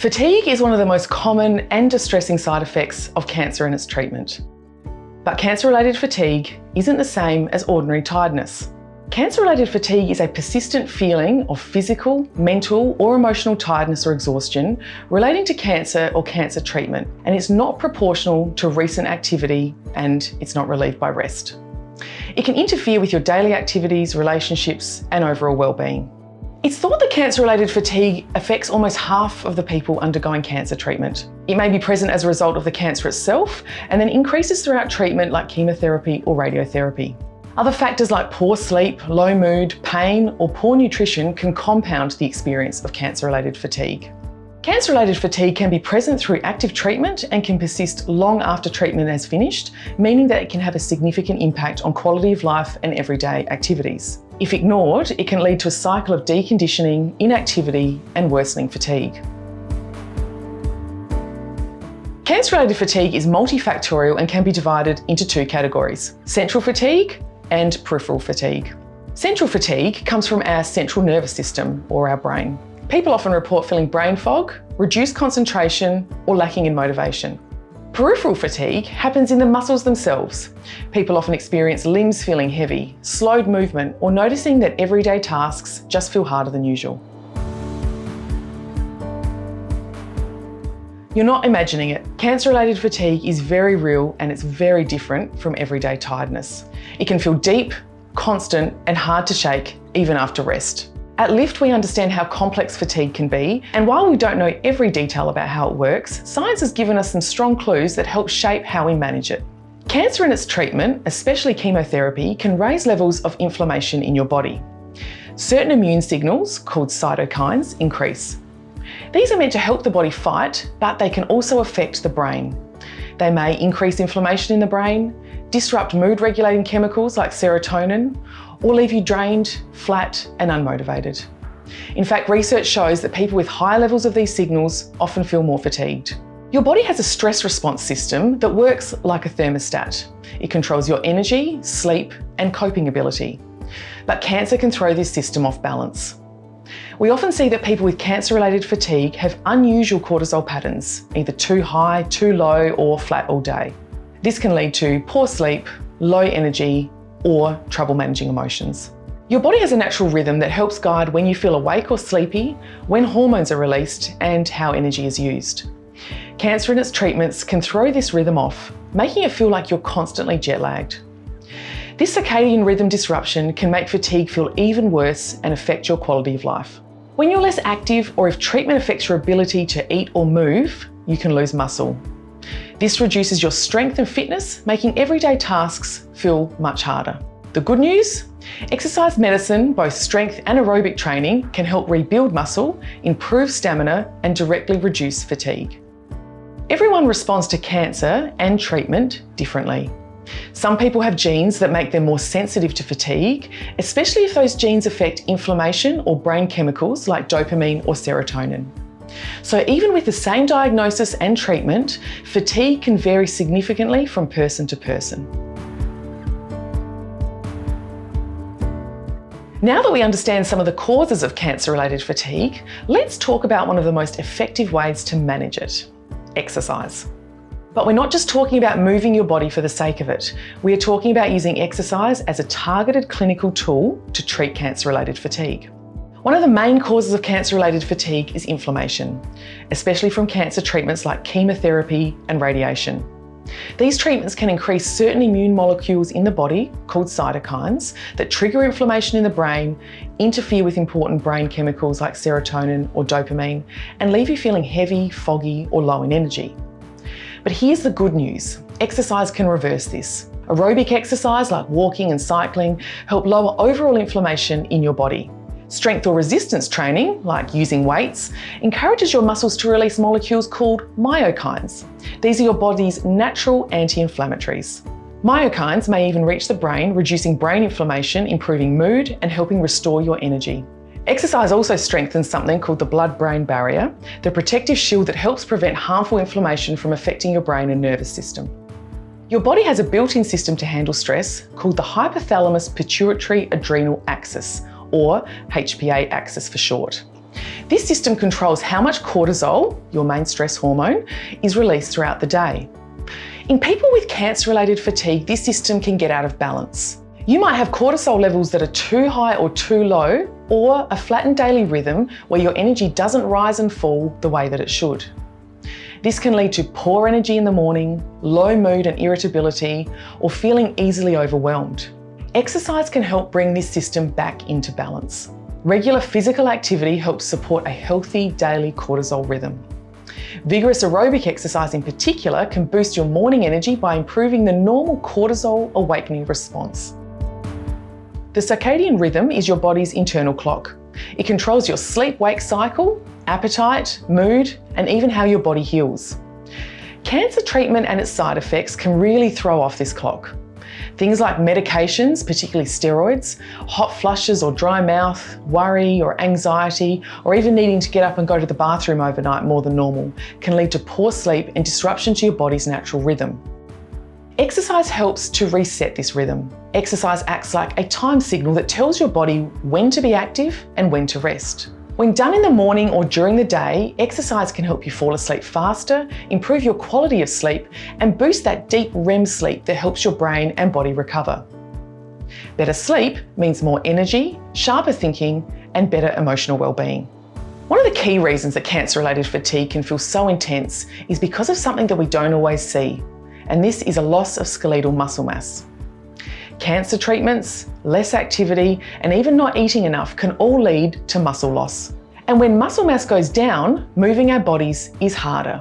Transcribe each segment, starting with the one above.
Fatigue is one of the most common and distressing side effects of cancer and its treatment. But cancer-related fatigue isn't the same as ordinary tiredness. Cancer-related fatigue is a persistent feeling of physical, mental, or emotional tiredness or exhaustion relating to cancer or cancer treatment, and it's not proportional to recent activity and it's not relieved by rest. It can interfere with your daily activities, relationships, and overall well-being. It's thought that cancer-related fatigue affects almost half of the people undergoing cancer treatment. It may be present as a result of the cancer itself and then increases throughout treatment like chemotherapy or radiotherapy. Other factors like poor sleep, low mood, pain, or poor nutrition can compound the experience of cancer-related fatigue. Cancer-related fatigue can be present through active treatment and can persist long after treatment has finished, meaning that it can have a significant impact on quality of life and everyday activities. If ignored, it can lead to a cycle of deconditioning, inactivity, and worsening fatigue. Cancer-related fatigue is multifactorial and can be divided into two categories: central fatigue and peripheral fatigue. Central fatigue comes from our central nervous system, or our brain. People often report feeling brain fog, reduced concentration, or lacking in motivation. Peripheral fatigue happens in the muscles themselves. People often experience limbs feeling heavy, slowed movement, or noticing that everyday tasks just feel harder than usual. You're not imagining it. Cancer-related fatigue is very real and it's very different from everyday tiredness. It can feel deep, constant, and hard to shake even after rest. At Lift, we understand how complex fatigue can be, and while we don't know every detail about how it works, science has given us some strong clues that help shape how we manage it. Cancer and its treatment, especially chemotherapy, can raise levels of inflammation in your body. Certain immune signals, called cytokines, increase. These are meant to help the body fight, but they can also affect the brain. They may increase inflammation in the brain, disrupt mood-regulating chemicals like serotonin, or leave you drained, flat, and unmotivated. In fact, research shows that people with high levels of these signals often feel more fatigued. Your body has a stress response system that works like a thermostat. It controls your energy, sleep, and coping ability. But cancer can throw this system off balance. We often see that people with cancer-related fatigue have unusual cortisol patterns, either too high, too low, or flat all day. This can lead to poor sleep, low energy, or trouble managing emotions. Your body has a natural rhythm that helps guide when you feel awake or sleepy, when hormones are released, and how energy is used. Cancer and its treatments can throw this rhythm off, making it feel like you're constantly jet-lagged. This circadian rhythm disruption can make fatigue feel even worse and affect your quality of life. When you're less active, or if treatment affects your ability to eat or move, you can lose muscle. This reduces your strength and fitness, making everyday tasks feel much harder. The good news? Exercise medicine, both strength and aerobic training, can help rebuild muscle, improve stamina, and directly reduce fatigue. Everyone responds to cancer and treatment differently. Some people have genes that make them more sensitive to fatigue, especially if those genes affect inflammation or brain chemicals like dopamine or serotonin. So even with the same diagnosis and treatment, fatigue can vary significantly from person to person. Now that we understand some of the causes of cancer-related fatigue, let's talk about one of the most effective ways to manage it: exercise. But we're not just talking about moving your body for the sake of it. We are talking about using exercise as a targeted clinical tool to treat cancer-related fatigue. One of the main causes of cancer-related fatigue is inflammation, especially from cancer treatments like chemotherapy and radiation. These treatments can increase certain immune molecules in the body, called cytokines, that trigger inflammation in the brain, interfere with important brain chemicals like serotonin or dopamine, and leave you feeling heavy, foggy, or low in energy. But here's the good news: exercise can reverse this. Aerobic exercise like walking and cycling help lower overall inflammation in your body. Strength or resistance training, like using weights, encourages your muscles to release molecules called myokines. These are your body's natural anti-inflammatories. Myokines may even reach the brain, reducing brain inflammation, improving mood, and helping restore your energy. Exercise also strengthens something called the blood-brain barrier, the protective shield that helps prevent harmful inflammation from affecting your brain and nervous system. Your body has a built-in system to handle stress called the hypothalamus pituitary adrenal axis, or HPA axis for short. This system controls how much cortisol, your main stress hormone, is released throughout the day. In people with cancer-related fatigue, this system can get out of balance. You might have cortisol levels that are too high or too low, or a flattened daily rhythm where your energy doesn't rise and fall the way that it should. This can lead to poor energy in the morning, low mood and irritability, or feeling easily overwhelmed. Exercise can help bring this system back into balance. Regular physical activity helps support a healthy daily cortisol rhythm. Vigorous aerobic exercise in particular can boost your morning energy by improving the normal cortisol awakening response. The circadian rhythm is your body's internal clock. It controls your sleep-wake cycle, appetite, mood, and even how your body heals. Cancer treatment and its side effects can really throw off this clock. Things like medications, particularly steroids, hot flushes or dry mouth, worry or anxiety, or even needing to get up and go to the bathroom overnight more than normal, can lead to poor sleep and disruption to your body's natural rhythm. Exercise helps to reset this rhythm. Exercise acts like a time signal that tells your body when to be active and when to rest. When done in the morning or during the day, exercise can help you fall asleep faster, improve your quality of sleep, and boost that deep REM sleep that helps your brain and body recover. Better sleep means more energy, sharper thinking, and better emotional well-being. One of the key reasons that cancer-related fatigue can feel so intense is because of something that we don't always see, and this is a loss of skeletal muscle mass. Cancer treatments, less activity, and even not eating enough can all lead to muscle loss. And when muscle mass goes down, moving our bodies is harder.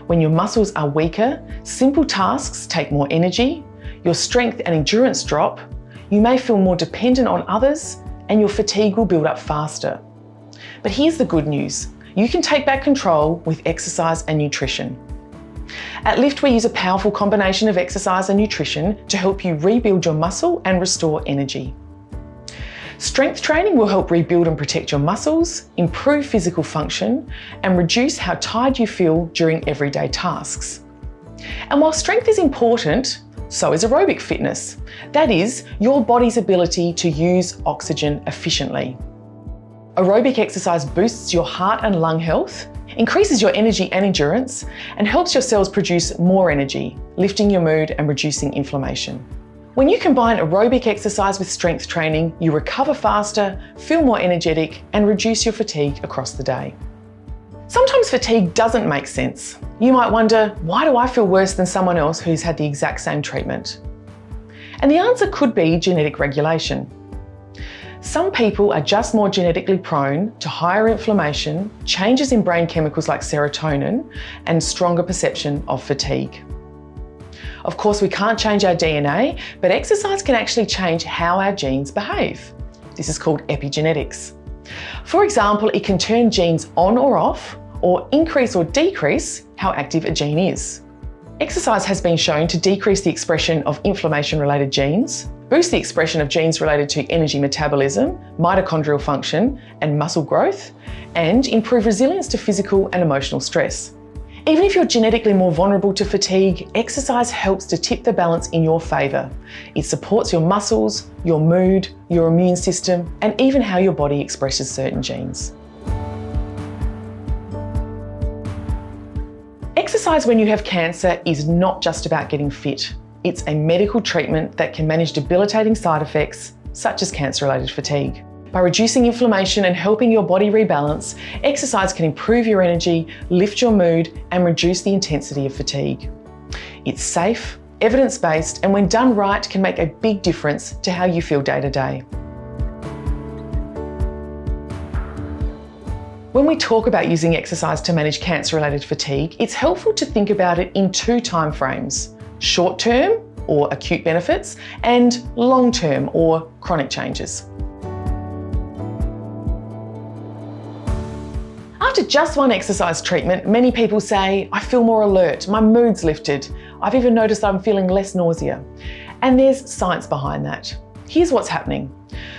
When your muscles are weaker, simple tasks take more energy, your strength and endurance drop, you may feel more dependent on others, and your fatigue will build up faster. But here's the good news. You can take back control with exercise and nutrition. At Lift, we use a powerful combination of exercise and nutrition to help you rebuild your muscle and restore energy. Strength training will help rebuild and protect your muscles, improve physical function, and reduce how tired you feel during everyday tasks. And while strength is important, so is aerobic fitness. That is, your body's ability to use oxygen efficiently. Aerobic exercise boosts your heart and lung health, increases your energy and endurance, and helps your cells produce more energy, lifting your mood and reducing inflammation. When you combine aerobic exercise with strength training, you recover faster, feel more energetic, and reduce your fatigue across the day. Sometimes fatigue doesn't make sense. You might wonder, why do I feel worse than someone else who's had the exact same treatment? And the answer could be genetic regulation. Some people are just more genetically prone to higher inflammation, changes in brain chemicals like serotonin, and stronger perception of fatigue. Of course, we can't change our DNA, but exercise can actually change how our genes behave. This is called epigenetics. For example, it can turn genes on or off, or increase or decrease how active a gene is. Exercise has been shown to decrease the expression of inflammation-related genes, boost the expression of genes related to energy metabolism, mitochondrial function, and muscle growth, and improve resilience to physical and emotional stress. Even if you're genetically more vulnerable to fatigue, exercise helps to tip the balance in your favour. It supports your muscles, your mood, your immune system, and even how your body expresses certain genes. Exercise when you have cancer is not just about getting fit. It's a medical treatment that can manage debilitating side effects, such as cancer-related fatigue. By reducing inflammation and helping your body rebalance, exercise can improve your energy, lift your mood, and reduce the intensity of fatigue. It's safe, evidence-based, and when done right, can make a big difference to how you feel day to day. When we talk about using exercise to manage cancer-related fatigue, it's helpful to think about it in two time frames: short-term, or acute benefits, and long-term, or chronic changes. After just one exercise treatment, many people say, I feel more alert, my mood's lifted, I've even noticed I'm feeling less nausea. And there's science behind that. Here's what's happening.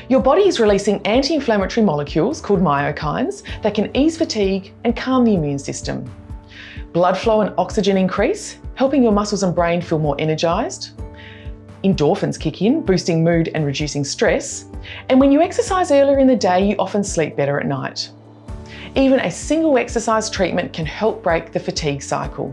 Your body is releasing anti-inflammatory molecules called myokines that can ease fatigue and calm the immune system. Blood flow and oxygen increase, helping your muscles and brain feel more energized. Endorphins kick in, boosting mood and reducing stress. And when you exercise earlier in the day, you often sleep better at night. Even a single exercise treatment can help break the fatigue cycle.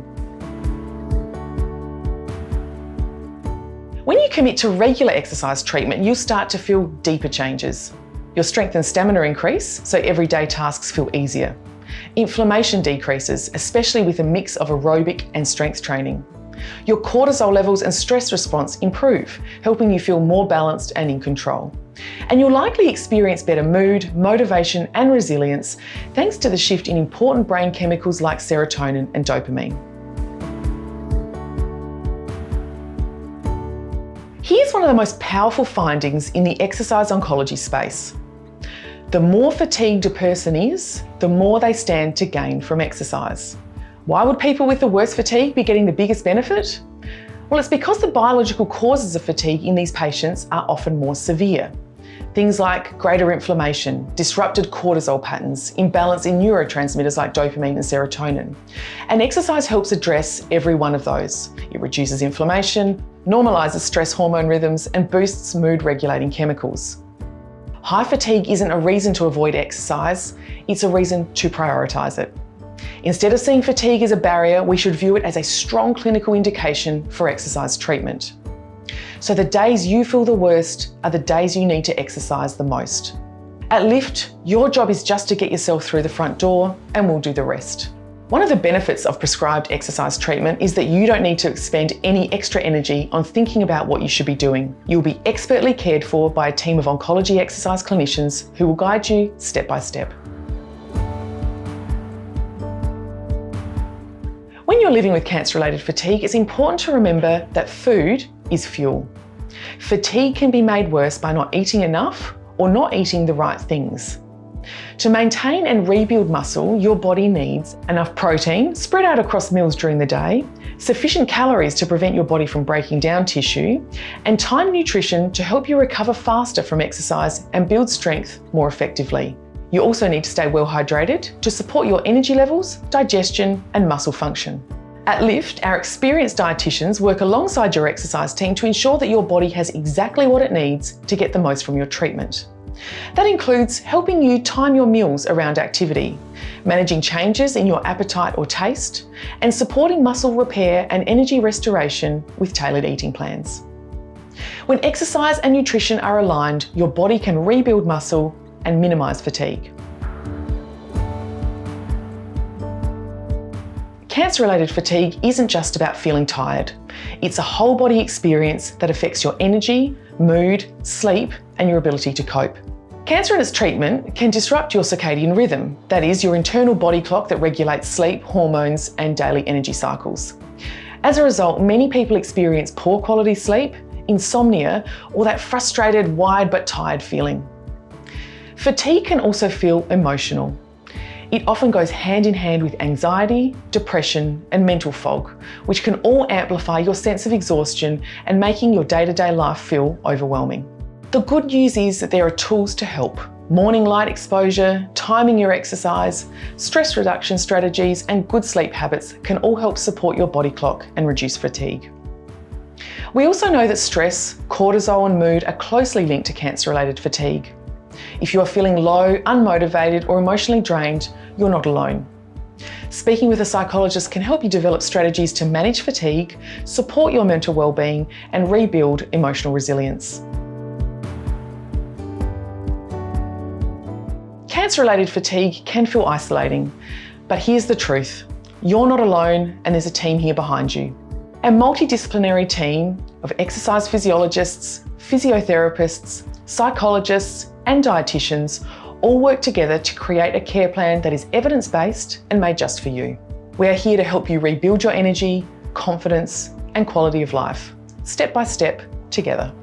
When you commit to regular exercise treatment, you'll start to feel deeper changes. Your strength and stamina increase, so everyday tasks feel easier. Inflammation decreases, especially with a mix of aerobic and strength training. Your cortisol levels and stress response improve, helping you feel more balanced and in control. And you'll likely experience better mood, motivation, and resilience thanks to the shift in important brain chemicals like serotonin and dopamine. Here's one of the most powerful findings in the exercise oncology space. The more fatigued a person is, the more they stand to gain from exercise. Why would people with the worst fatigue be getting the biggest benefit? Well, it's because the biological causes of fatigue in these patients are often more severe. Things like greater inflammation, disrupted cortisol patterns, imbalance in neurotransmitters like dopamine and serotonin. And exercise helps address every one of those. It reduces inflammation, normalises stress hormone rhythms, and boosts mood-regulating chemicals. High fatigue isn't a reason to avoid exercise, it's a reason to prioritise it. Instead of seeing fatigue as a barrier, we should view it as a strong clinical indication for exercise treatment. So the days you feel the worst are the days you need to exercise the most. At Lift, your job is just to get yourself through the front door and we'll do the rest. One of the benefits of prescribed exercise treatment is that you don't need to expend any extra energy on thinking about what you should be doing. You'll be expertly cared for by a team of oncology exercise clinicians who will guide you step by step. When you're living with cancer-related fatigue, it's important to remember that food is fuel. Fatigue can be made worse by not eating enough or not eating the right things. To maintain and rebuild muscle, your body needs enough protein spread out across meals during the day, sufficient calories to prevent your body from breaking down tissue, and timed nutrition to help you recover faster from exercise and build strength more effectively. You also need to stay well hydrated to support your energy levels, digestion, and muscle function. At Lift, our experienced dietitians work alongside your exercise team to ensure that your body has exactly what it needs to get the most from your treatment. That includes helping you time your meals around activity, managing changes in your appetite or taste, and supporting muscle repair and energy restoration with tailored eating plans. When exercise and nutrition are aligned, your body can rebuild muscle and minimise fatigue. Cancer-related fatigue isn't just about feeling tired. It's a whole body experience that affects your energy, mood, sleep, and your ability to cope. Cancer and its treatment can disrupt your circadian rhythm, that is, your internal body clock that regulates sleep, hormones, and daily energy cycles. As a result, many people experience poor quality sleep, insomnia, or that frustrated, wired but tired feeling. Fatigue can also feel emotional. It often goes hand in hand with anxiety, depression, and mental fog, which can all amplify your sense of exhaustion and making your day-to-day life feel overwhelming. The good news is that there are tools to help. Morning light exposure, timing your exercise, stress reduction strategies, and good sleep habits can all help support your body clock and reduce fatigue. We also know that stress, cortisol, and mood are closely linked to cancer-related fatigue. If you are feeling low, unmotivated, or emotionally drained, you're not alone. Speaking with a psychologist can help you develop strategies to manage fatigue, support your mental well-being, and rebuild emotional resilience. Cancer-related fatigue can feel isolating, but here's the truth. You're not alone, and there's a team here behind you. A multidisciplinary team of exercise physiologists, physiotherapists, psychologists, and dietitians all work together to create a care plan that is evidence-based and made just for you. We're here to help you rebuild your energy, confidence, and quality of life, step by step, together.